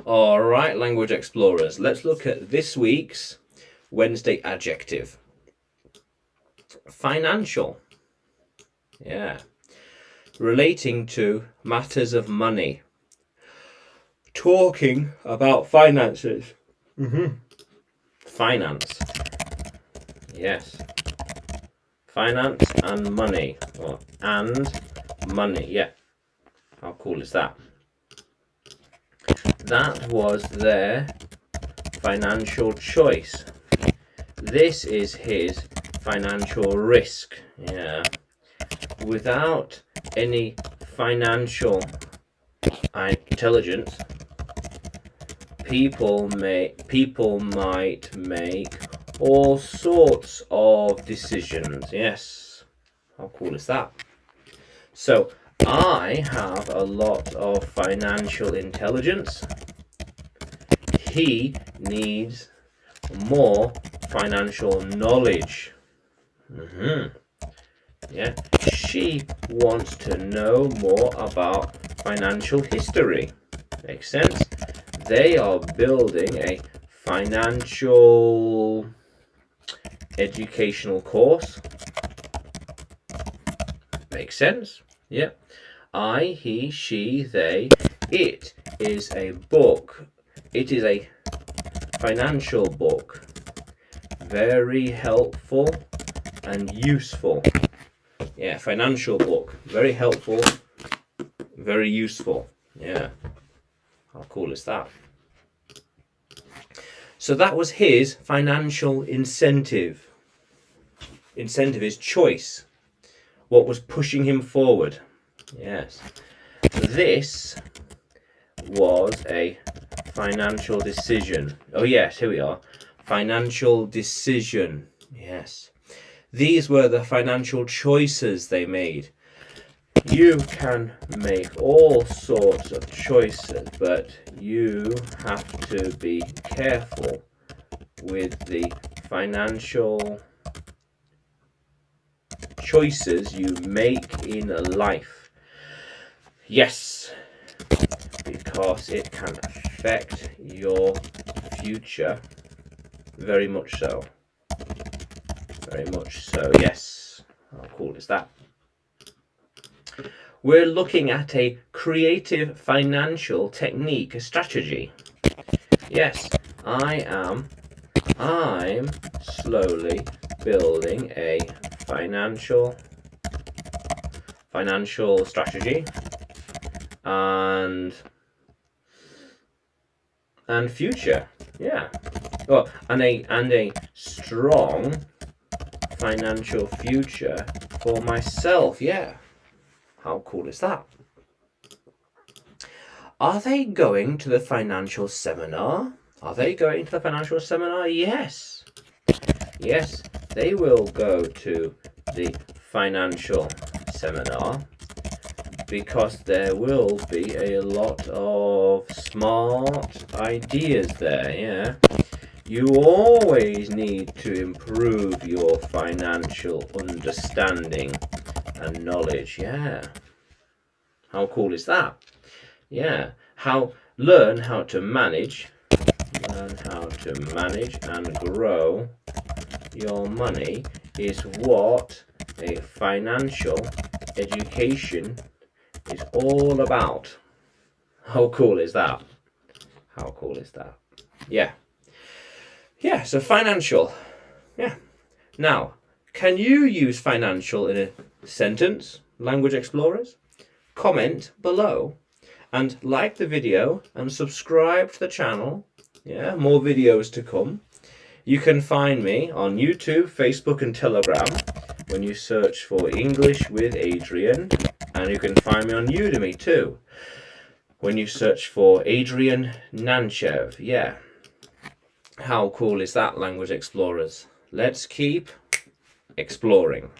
All right, language explorers, let's look at this week's Wednesday adjective. Financial. Yeah. Relating to matters of money. Talking about finances. Finance. Yes. Finance and money. And money. Yeah. How cool is that? That was their financial choice. This is his financial risk. Yeah. Without any financial intelligence, people might make all sorts of decisions. Yes. How cool is that? So I have a lot of financial intelligence. He needs more financial knowledge. Yeah. She wants to know more about financial history. Makes sense? They are building a financial educational course. Makes sense? Yeah. I, he, she, they. It is a book. It is a financial book. Very helpful and useful. Yeah, financial book. Very helpful. Very useful. Yeah. How cool is that? So that was his financial incentive. Incentive is choice. What was pushing him forward. Yes. This was a financial decision. Oh yes, here we are. Financial decision. Yes. These were the financial choices they made. You can make all sorts of choices, but you have to be careful with the financial choices you make in life. Yes, because it can affect your future very much so. Very much so, yes. How cool is that? We're looking at a creative financial technique, a strategy. Yes, I'm slowly building a financial strategy and future. Yeah. Oh, and a strong financial future for myself. Yeah. How cool is that? Are they going to the financial seminar? Are they going to the financial seminar? Yes. Yes, they will go to the financial seminar because there will be a lot of smart ideas there. Yeah. You always need to improve your financial understanding and knowledge. Yeah. How cool is that? Yeah. Learn how to manage and grow your money is what a financial education is all about. How cool is that? How cool is that? Yeah. Yeah, so financial. Yeah. Now, can you use financial in a sentence, language explorers? Comment below and like the video and subscribe to the channel. Yeah, more videos to come. You can find me on YouTube, Facebook and Telegram when you search for English with Adrian. And you can find me on Udemy too when you search for Adrian Nanchev. Yeah. How cool is that, language explorers? Let's keep exploring.